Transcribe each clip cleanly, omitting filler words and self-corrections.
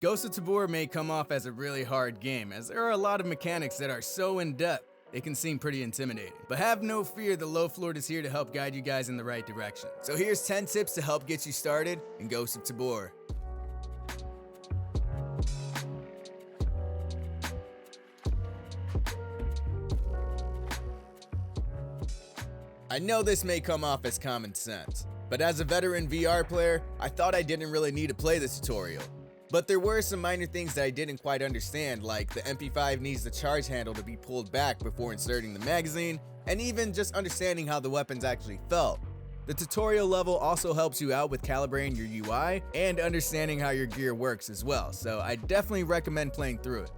Ghosts of Tabor may come off as a really hard game, as there are a lot of mechanics that are so in-depth, it can seem pretty intimidating. But have no fear, the Low Floor is here to help guide you guys in the right direction. So here's 10 tips to help get you started in Ghosts of Tabor. I know this may come off as common sense, but as a veteran VR player, I thought I didn't really need to play this tutorial. But there were some minor things that I didn't quite understand, like the MP5 needs the charge handle to be pulled back before inserting the magazine, and even just understanding how the weapons actually felt. The tutorial level also helps you out with calibrating your UI and understanding how your gear works as well, so I definitely recommend playing through it.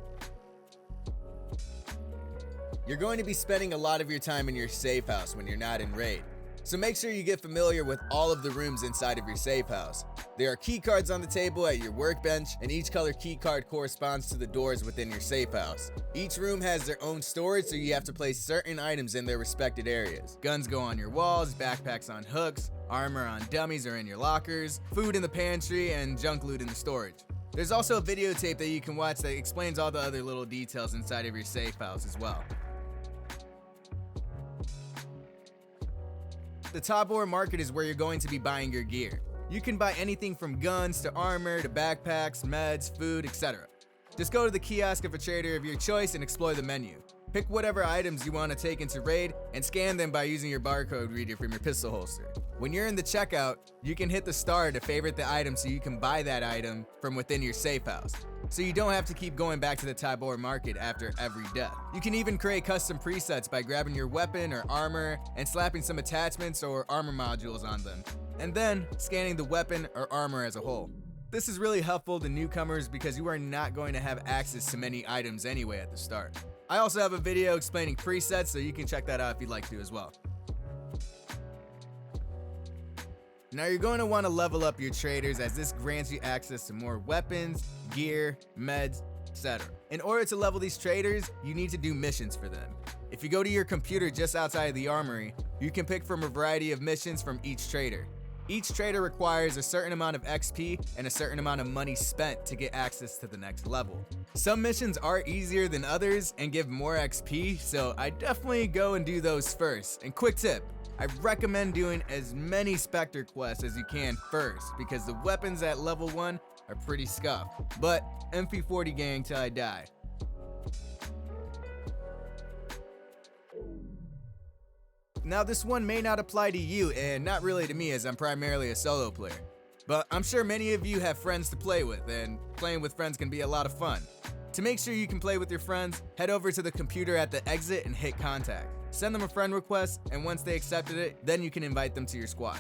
You're going to be spending a lot of your time in your safe house when you're not in raid, so make sure you get familiar with all of the rooms inside of your safe house. There are key cards on the table at your workbench, and each color key card corresponds to the doors within your safe house. Each room has their own storage, so you have to place certain items in their respected areas. Guns go on your walls, backpacks on hooks, armor on dummies or in your lockers, food in the pantry, and junk loot in the storage. There's also a videotape that you can watch that explains all the other little details inside of your safe house as well. The Tabor market is where you're going to be buying your gear. You can buy anything from guns to armor to backpacks, meds, food, etc. Just go to the kiosk of a trader of your choice and explore the menu. Pick whatever items you want to take into raid and scan them by using your barcode reader from your pistol holster. When you're in the checkout, you can hit the star to favorite the item so you can buy that item from within your safe house, so you don't have to keep going back to the Tabor market after every death. You can even create custom presets by grabbing your weapon or armor and slapping some attachments or armor modules on them, and then scanning the weapon or armor as a whole. This is really helpful to newcomers because you are not going to have access to many items anyway at the start. I also have a video explaining presets, so you can check that out if you'd like to as well. Now you're going to want to level up your traders, as this grants you access to more weapons, gear, meds, etc. In order to level these traders, you need to do missions for them. If you go to your computer just outside of the armory, you can pick from a variety of missions from each trader. Each trader requires a certain amount of XP and a certain amount of money spent to get access to the next level. Some missions are easier than others and give more XP, so I definitely go and do those first. And quick tip, I recommend doing as many Spectre quests as you can first, because the weapons at level 1 are pretty scuffed, but MP40 gang till I die. Now this one may not apply to you, and not really to me as I'm primarily a solo player, but I'm sure many of you have friends to play with, and playing with friends can be a lot of fun. To make sure you can play with your friends, head over to the computer at the exit and hit contact. Send them a friend request, and once they accepted it, then you can invite them to your squad.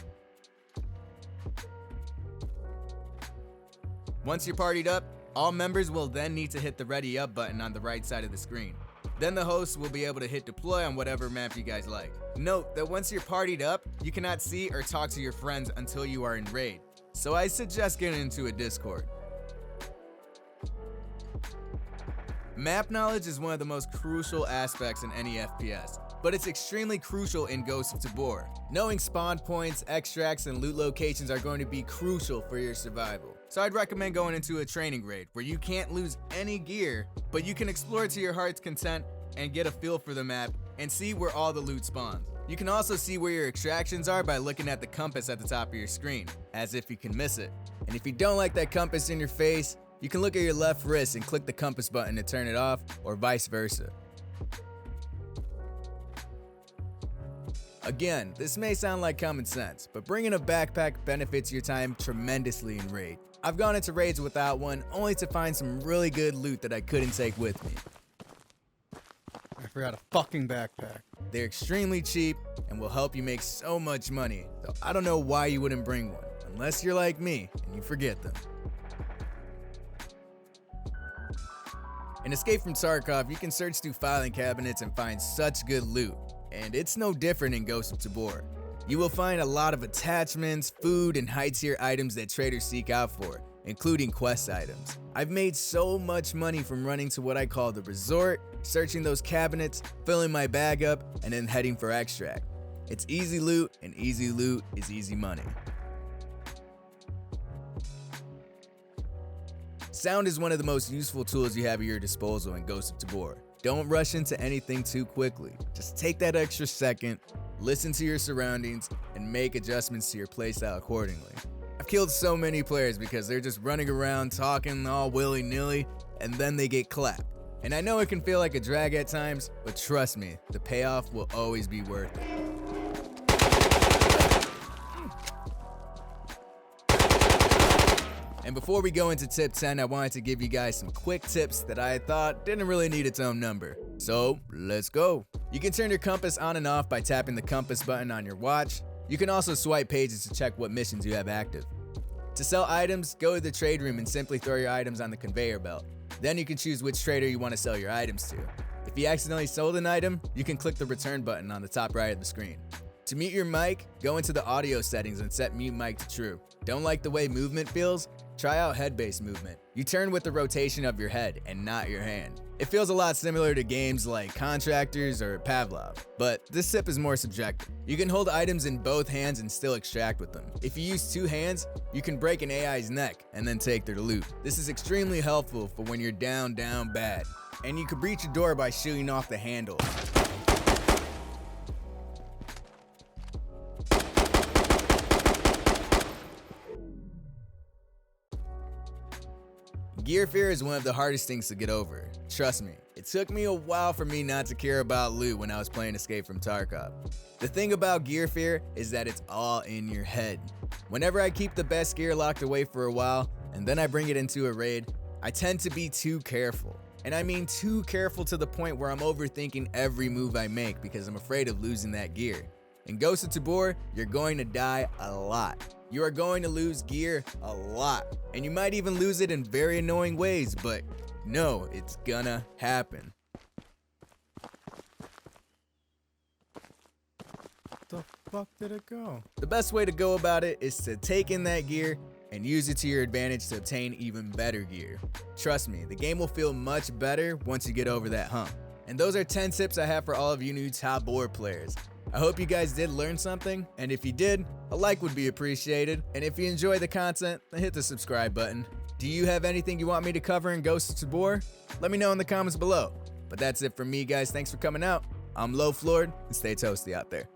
Once you're partied up, all members will then need to hit the ready up button on the right side of the screen. Then the host will be able to hit deploy on whatever map you guys like. Note that once you're partied up, you cannot see or talk to your friends until you are in raid, so I suggest getting into a Discord. Map knowledge is one of the most crucial aspects in any FPS, but it's extremely crucial in Ghosts of Tabor. Knowing spawn points, extracts, and loot locations are going to be crucial for your survival. So I'd recommend going into a training raid where you can't lose any gear, but you can explore to your heart's content and get a feel for the map and see where all the loot spawns. You can also see where your extractions are by looking at the compass at the top of your screen, as if you can miss it. And if you don't like that compass in your face, you can look at your left wrist and click the compass button to turn it off, or vice versa. Again, this may sound like common sense, but bringing a backpack benefits your time tremendously in raid. I've gone into raids without one, only to find some really good loot that I couldn't take with me. I forgot a fucking backpack. They're extremely cheap and will help you make so much money, so I don't know why you wouldn't bring one, unless you're like me and you forget them. In Escape from Tarkov, you can search through filing cabinets and find such good loot, and it's no different in Ghosts of Tabor. You will find a lot of attachments, food, and high tier items that traders seek out for, including quest items. I've made so much money from running to what I call the resort, searching those cabinets, filling my bag up, and then heading for extract. It's easy loot, and easy loot is easy money. Sound is one of the most useful tools you have at your disposal in Ghosts of Tabor. Don't rush into anything too quickly. Just take that extra second, listen to your surroundings, and make adjustments to your playstyle accordingly. I've killed so many players because they're just running around talking all willy-nilly, and then they get clapped. And I know it can feel like a drag at times, but trust me, the payoff will always be worth it. And before we go into tip 10, I wanted to give you guys some quick tips that I thought didn't really need its own number. So let's go. You can turn your compass on and off by tapping the compass button on your watch. You can also swipe pages to check what missions you have active. To sell items, go to the trade room and simply throw your items on the conveyor belt. Then you can choose which trader you want to sell your items to. If you accidentally sold an item, you can click the return button on the top right of the screen. To mute your mic, go into the audio settings and set mute mic to true. Don't like the way movement feels? Try out head-based movement. You turn with the rotation of your head and not your hand. It feels a lot similar to games like Contractors or Pavlov, but this tip is more subjective. You can hold items in both hands and still extract with them. If you use two hands, you can break an AI's neck and then take their loot. This is extremely helpful for when you're down bad. And you can breach a door by shooting off the handle. Gear fear is one of the hardest things to get over. Trust me, it took me a while for me not to care about loot when I was playing Escape from Tarkov. The thing about gear fear is that it's all in your head. Whenever I keep the best gear locked away for a while, and then I bring it into a raid, I tend to be too careful. And I mean too careful to the point where I'm overthinking every move I make because I'm afraid of losing that gear. In Ghosts of Tabor, you're going to die a lot. You are going to lose gear a lot, and you might even lose it in very annoying ways, but no, it's gonna happen. The fuck did it go? The best way to go about it is to take in that gear and use it to your advantage to obtain even better gear. Trust me, the game will feel much better once you get over that hump. And those are 10 tips I have for all of you new Tabor players. I hope you guys did learn something, and if you did, a like would be appreciated. And if you enjoy the content, then hit the subscribe button. Do you have anything you want me to cover in Ghosts of Tabor? Let me know in the comments below. But that's it from me, guys. Thanks for coming out. I'm Low Floored, and stay toasty out there.